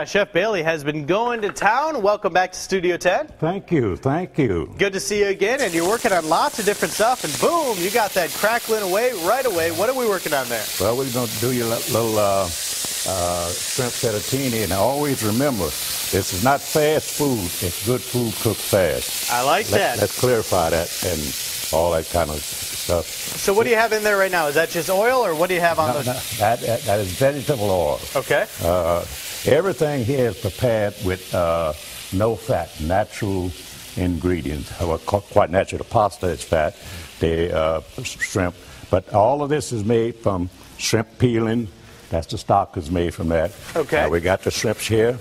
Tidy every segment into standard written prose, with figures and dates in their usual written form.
Chef Bailey has been going to town. Welcome back to Studio 10. Thank you, thank you. Good to see you again, and you're working on lots of different stuff, and boom, you got that crackling away right away. What are we working on there? Well, we're going to do your little shrimp fettuccine, and always remember, this is not fast food. It's good food cooked fast. I like that. Let's clarify that and all that kind of stuff. So what do you have in there right now? Is that just oil, or what do you have on those? That is vegetable oil. Okay. Everything here is prepared with no fat, natural ingredients. Well, quite natural. The pasta is fat, the shrimp. But all of this is made from shrimp peeling. That's the stock is made from that. Okay. We got the shrimps here.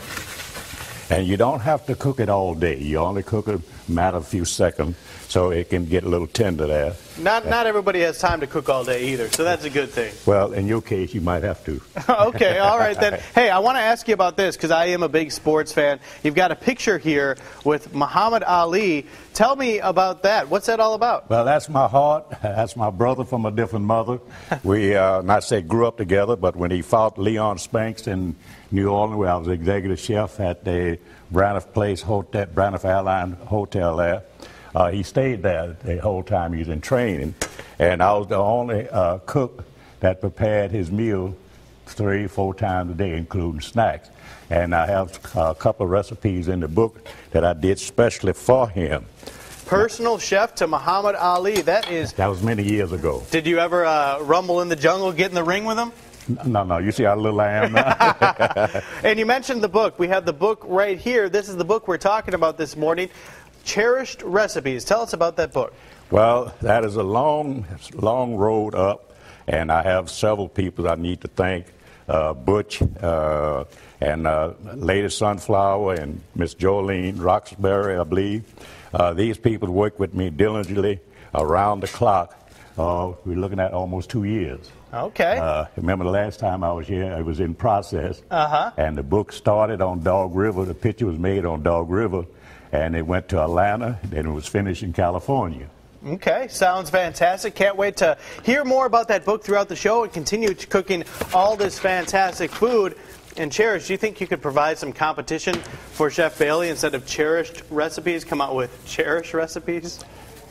And you don't have to cook it all day. You only cook it a matter of a few seconds so it can get a little tender there. Not everybody has time to cook all day either, so that's a good thing. Well, in your case, you might have to. Okay, all right then. Hey, I want to ask you about this because I am a big sports fan. You've got a picture here with Muhammad Ali. Tell me about that. What's that all about? Well, that's my heart. That's my brother from a different mother. We, not say grew up together, but when he fought Leon Spanks in New Orleans, where I was executive chef at the Braniff Place Hotel, Braniff Airline Hotel there, he stayed there the whole time he was in training. And I was the only cook that prepared his meal 3-4 times a day, including snacks. And I have a couple of recipes in the book that I did specially for him. Personal chef to Muhammad Ali. That was many years ago. Did you ever rumble in the jungle, get in the ring with him? No. You see how little I am now? And you mentioned the book. We have the book right here. This is the book we're talking about this morning. Cherished Recipes. Tell us about that book. Well, that is a long road up, and I have several people I need to thank. Butch and Lady Sunflower and Miss Jolene Roxbury, I believe. These people work with me diligently around the clock. We're looking at almost 2 years. Okay. Remember the last time I was here, it was in process. And the book started on Dog River. The picture was made on Dog River, and it went to Atlanta, and it was finished in California. Okay, sounds fantastic. Can't wait to hear more about that book throughout the show and continue cooking all this fantastic food. And Cherish, do you think you could provide some competition for Chef Bailey instead of cherished recipes? Come out with cherished recipes?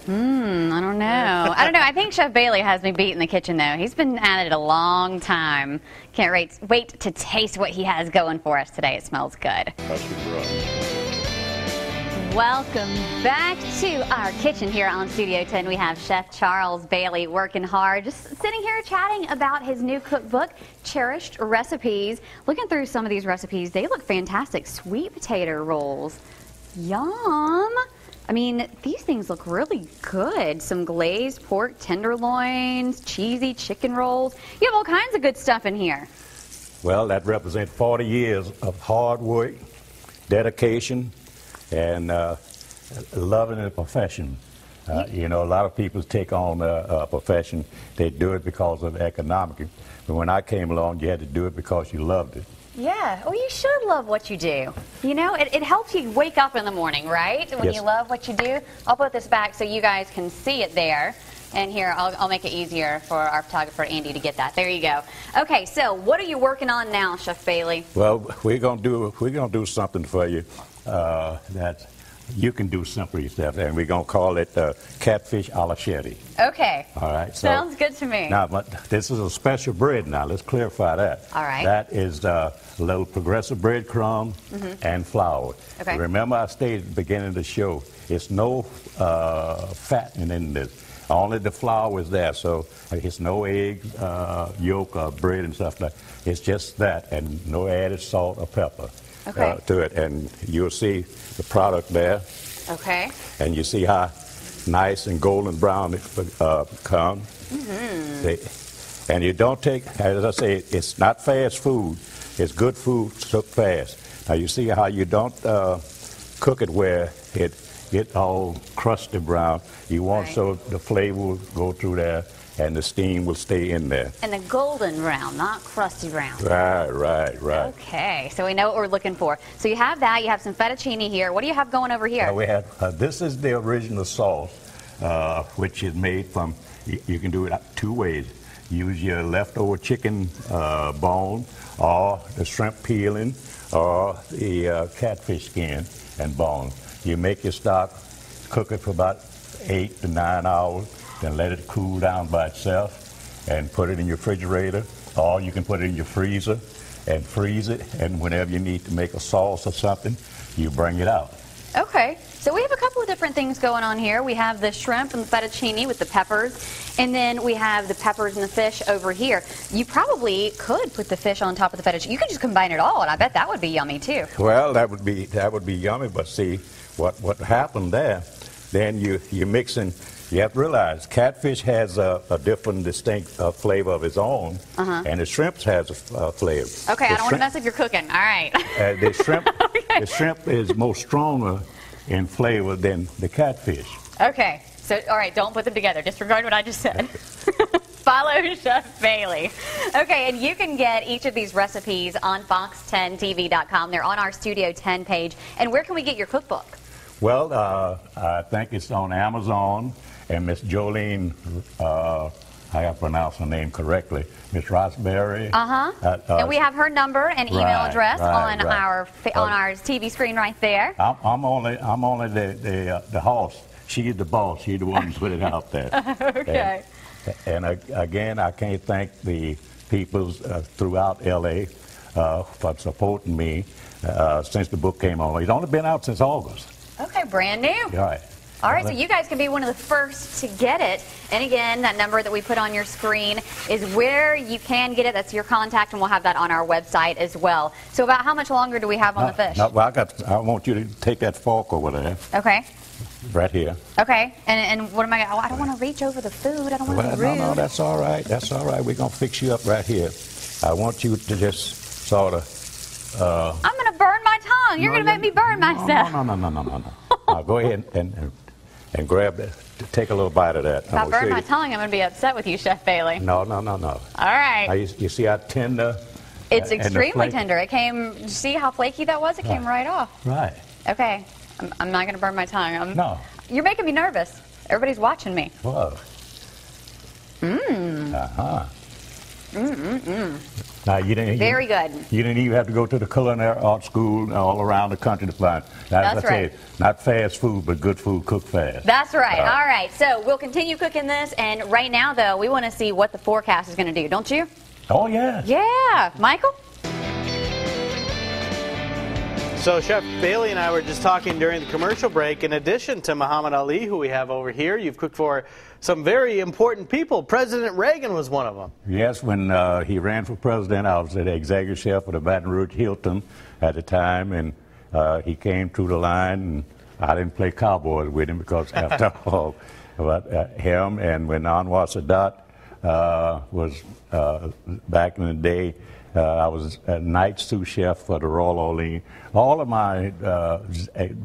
I don't know. I think Chef Bailey has me beat in the kitchen, though. He's been at it a long time. Can't wait to taste what he has going for us today. It smells good. Welcome back to our kitchen here on Studio 10. We have Chef Charles Bailey working hard, just sitting here chatting about his new cookbook, Cherished Recipes. Looking through some of these recipes, they look fantastic. Sweet potato rolls. Yum! I mean, these things look really good. Some glazed pork tenderloins, cheesy chicken rolls. You have all kinds of good stuff in here. Well, that represents 40 years of hard work, dedication, and loving the profession. You know, a lot of people take on a profession, they do it because of economic. But when I came along, you had to do it because you loved it. Yeah, well, you should love what you do. You know, it helps you wake up in the morning, right? When Yes. you love what you do. I'll put this back so you guys can see it there. And here, I'll make it easier for our photographer, Andy, to get that. There you go. Okay, so what are you working on now, Chef Bailey? Well, we're gonna do something for you that you can do simple yourself, and we're gonna call it catfish a la shetty. Okay. All right. So, sounds good to me. Now, but this is a special bread. Now, let's clarify that. All right. That is a little progressive breadcrumb and flour. Okay. Remember, I stated at the beginning of the show, it's no fat in this. Only the flour is there, so it's no egg, yolk, or bread and stuff like that. It's just that, and no added salt or pepper to it. And you'll see the product there. Okay. And you see how nice and golden brown it comes. And you don't take, as I say, it's not fast food. It's good food cooked fast. Now you see how you don't cook it where it get all crusty brown. You want so the flavor will go through there and the steam will stay in there. And the golden brown, not crusty brown. Right. Okay, so we know what we're looking for. So you have that, you have some fettuccine here. What do you have going over here? We have, this is the original sauce, which is made from, you can do it 2 ways. Use your leftover chicken bone or the shrimp peeling or the catfish skin and bone. You make your stock, cook it for about 8 to 9 hours, then let it cool down by itself, and put it in your refrigerator, or you can put it in your freezer and freeze it, and whenever you need to make a sauce or something, you bring it out. Okay, so we have a couple of different things going on here. We have the shrimp and the fettuccine with the peppers, and then we have the peppers and the fish over here. You probably could put the fish on top of the fettuccine. You could just combine it all, and I bet that would be yummy too. Well, that would be yummy, but see, what happened there, then you're mixing. You have to realize catfish has a different distinct flavor of its own, and the shrimp has a flavor. Okay, I don't want to mess up your cooking. All right. The shrimp is more stronger in flavor than the catfish. Okay. So, all right, don't put them together. Disregard what I just said. Follow Chef Bailey. Okay, and you can get each of these recipes on fox10tv.com. They're on our Studio 10 page. And where can we get your cookbook? Well, I think it's on Amazon. And Miss Jolene, I got to pronounce her name correctly, Miss Rossberry. And we have her number and email address on our TV screen right there. I'm only the host. She's the boss. She's the one who put it out there. Okay. And again, I can't thank the people throughout L.A. For supporting me since the book came on. It's only been out since August. Okay, brand new. Right. All right, so you guys can be one of the first to get it. And again, that number that we put on your screen is where you can get it. That's your contact, and we'll have that on our website as well. So about how much longer do we have on the fish? No, well, I want you to take that fork over there. Okay. Right here. Okay. And what am I going to... Oh, I don't want to reach over the food. I don't want to be rude. No, that's all right. That's all right. We're going to fix you up right here. I want you to just sort of... I'm going to burn my tongue. You're going to make me burn myself. No. Go ahead and grab it. Take a little bite of that. If I burn my tongue, I'm going to be upset with you, Chef Bailey. No. All right. You see how tender? It's extremely tender. It came, see how flaky that was? It came right off. Right. Okay. I'm not going to burn my tongue. No. You're making me nervous. Everybody's watching me. Whoa. Now, Very good. You didn't even have to go to the culinary art school all around the country to find. That's right. Not fast food, but good food cooked fast. That's right. All right. So we'll continue cooking this, and right now, though, we want to see what the forecast is going to do, don't you? Oh, yeah. Yeah. Michael? So Chef Bailey and I were just talking during the commercial break. In addition to Muhammad Ali, who we have over here, you've cooked for some very important people. President Reagan was one of them. Yes, when he ran for president, I was the executive chef of the Baton Rouge Hilton at the time, and he came through the line, and I didn't play cowboys with him because, after all, but him and when Anwar Sadat was back in the day, I was a night sous chef for the Royal Orleans. All of my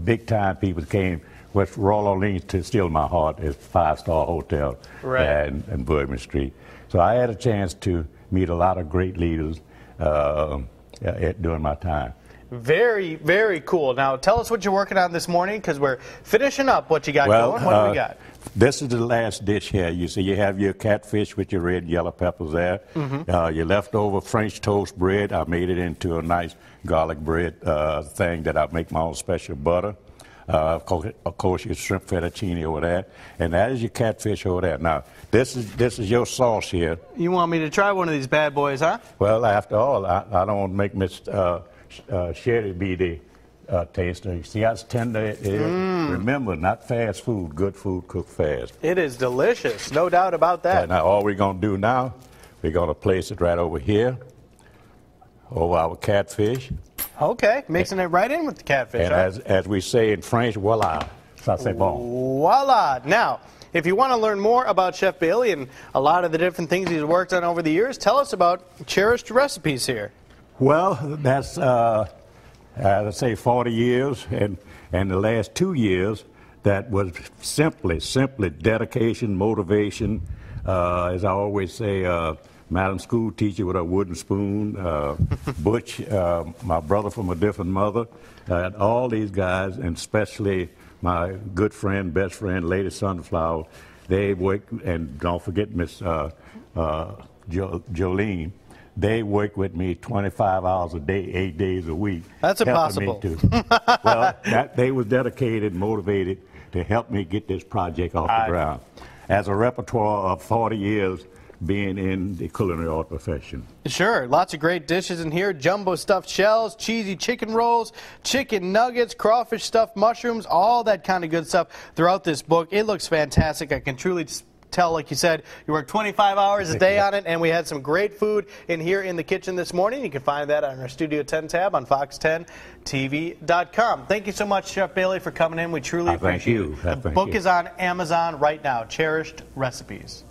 big-time people came with Royal Orleans to steal my heart at 5-star hotel and Bourbon Street. So I had a chance to meet a lot of great leaders during my time. Very, very cool. Now, tell us what you're working on this morning, because we're finishing up what you got going. What do we got? This is the last dish here. You see, you have your catfish with your red, yellow peppers there. Your leftover French toast bread, I made it into a nice garlic bread thing that I make my own special butter. Of course, your shrimp fettuccine over there. And that is your catfish over there. Now, this is your sauce here. You want me to try one of these bad boys, huh? Well, after all, I don't want to make Miss Sherry be the taster. You see how it's tender it is? Remember, not fast food, good food cooked fast. It is delicious, no doubt about that. Now, all we're going to do now, we're going to place it right over here, over our catfish. Okay, mixing it right in with the catfish. And as we say in French, voila, ça c'est bon. Voila. Now, if you want to learn more about Chef Bailey and a lot of the different things he's worked on over the years, tell us about cherished recipes here. Well, that's, let's say 40 years, and the last 2 years, that was simply dedication, motivation. As I always say, Madam School Teacher with a wooden spoon, Butch, my brother from a different mother, all these guys, and especially my good friend, best friend, Lady Sunflower, they work, and don't forget Miss Jolene. they work with me 25 hours a day, 8 days a week. That's impossible. Well, they was dedicated, motivated to help me get this project off the ground. As a repertoire of 40 years being in the culinary art profession. Sure, lots of great dishes in here. Jumbo stuffed shells, cheesy chicken rolls, chicken nuggets, crawfish stuffed mushrooms, all that kind of good stuff throughout this book. It looks fantastic. I can truly tell, like you said, you work 25 hours a day on it, and we had some great food in here in the kitchen this morning. You can find that on our Studio 10 tab on fox10tv.com. Thank you so much, Chef Bailey, for coming in. We truly appreciate it. The book is on Amazon right now, Cherished Recipes.